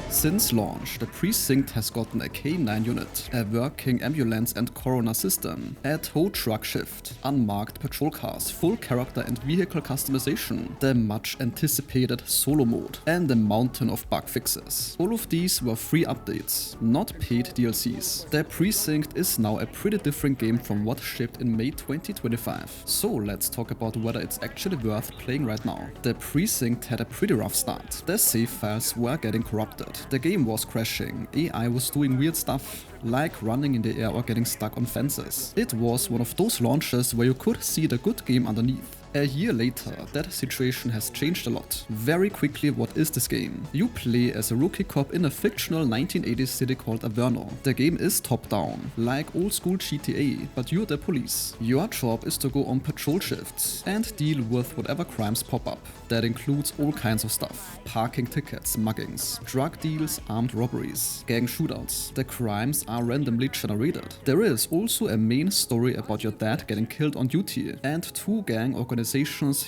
Since launch, the Precinct has gotten a K9 unit, a working ambulance and coroner system, a tow truck shift, unmarked patrol cars, full character and vehicle customization, the much anticipated solo mode, and a mountain of bug fixes. All of these were free updates, not paid DLCs. The Precinct is now a pretty different game from what shipped in May 2025. So let's talk about whether it's actually worth playing right now. The Precinct had a pretty rough start. The save files were getting corrupted. The game was crashing, AI was doing weird stuff, like running in the air or getting stuck on fences. It was one of those launches where you could see the good game underneath. A year later, that situation has changed a lot. Very quickly, what is this game? You play as a rookie cop in a fictional 1980s city called Averno. The game is top-down, like old-school GTA, but you're the police. Your job is to go on patrol shifts and deal with whatever crimes pop up. That includes all kinds of stuff. Parking tickets, muggings, drug deals, armed robberies, gang shootouts. The crimes are randomly generated. There is also a main story about your dad getting killed on duty, and two gang organizations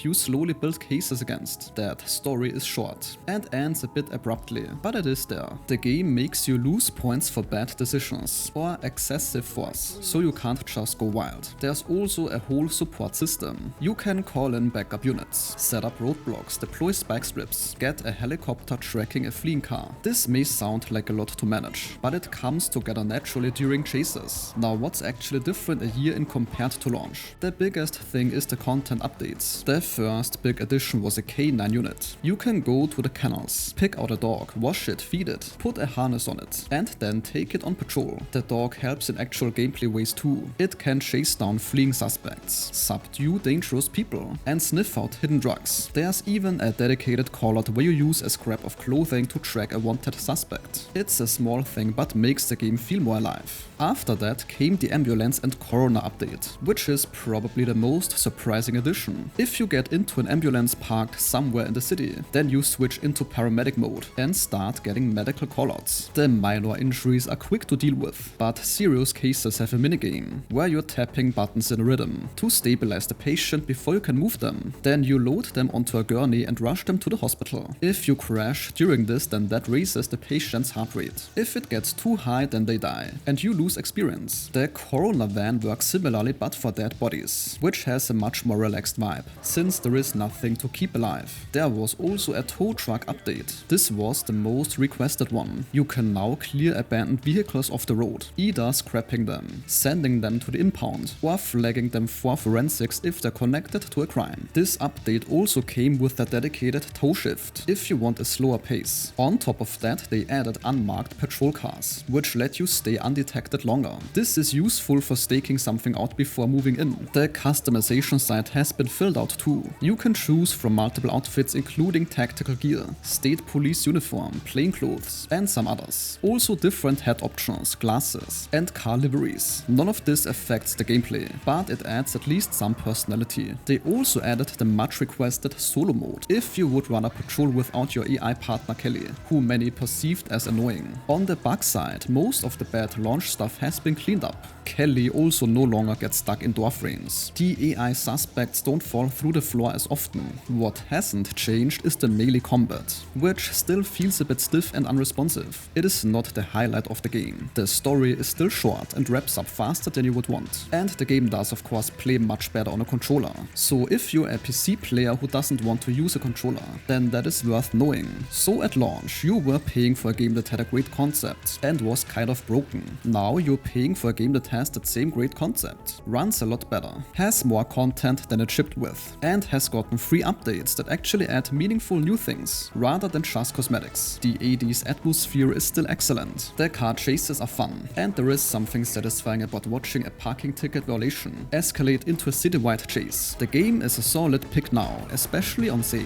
you slowly build cases against. That story is short and ends a bit abruptly, but it is there. The game makes you lose points for bad decisions or excessive force, so you can't just go wild. There's also a whole support system. You can call in backup units, set up roadblocks, deploy spike strips, get a helicopter tracking a fleeing car. This may sound like a lot to manage, but it comes together naturally during chases. Now, what's actually different a year in compared to launch? The biggest thing is the content updates. The first big addition was a K9 unit. You can go to the kennels, pick out a dog, wash it, feed it, put a harness on it, and then take it on patrol. The dog helps in actual gameplay ways too. It can chase down fleeing suspects, subdue dangerous people, and sniff out hidden drugs. There's even a dedicated callout where you use a scrap of clothing to track a wanted suspect. It's a small thing but makes the game feel more alive. After that came the ambulance and coroner update, which is probably the most surprising addition. If you get into an ambulance parked somewhere in the city, then you switch into paramedic mode and start getting medical callouts. The minor injuries are quick to deal with, but serious cases have a minigame where you're tapping buttons in rhythm to stabilize the patient before you can move them. Then you load them onto a gurney and rush them to the hospital. If you crash during this, then that raises the patient's heart rate. If it gets too high, then they die, and you lose experience. The coroner van works similarly but for dead bodies, which has a much more relaxed vibe, since there is nothing to keep alive. There was also a tow truck update. This was the most requested one. You can now clear abandoned vehicles off the road, either scrapping them, sending them to the impound, or flagging them for forensics if they're connected to a crime. This update also came with a dedicated tow shift, if you want a slower pace. On top of that, they added unmarked patrol cars, which let you stay undetected longer. This is useful for staking something out before moving in. The customization site has been filled out too. You can choose from multiple outfits including tactical gear, state police uniform, plainclothes, and some others. Also different hat options, glasses, and car liveries. None of this affects the gameplay, but it adds at least some personality. They also added the much requested solo mode, if you would run a patrol without your AI partner Kelly, who many perceived as annoying. On the bug side, most of the bad launch stuff has been cleaned up. Kelly also no longer gets stuck in door frames. The AI suspects don't fall through the floor as often. What hasn't changed is the melee combat, which still feels a bit stiff and unresponsive. It is not the highlight of the game. The story is still short and wraps up faster than you would want. And the game does of course play much better on a controller. So if you're a PC player who doesn't want to use a controller, then that is worth knowing. So at launch, you were paying for a game that had a great concept and was kind of broken. Now you're paying for a game that has that same great concept, runs a lot better, has more content than it shipped with, and has gotten free updates that actually add meaningful new things, rather than just cosmetics. The 80s atmosphere is still excellent, the car chases are fun, and there is something satisfying about watching a parking ticket violation escalate into a citywide chase. The game is a solid pick now, especially on sale.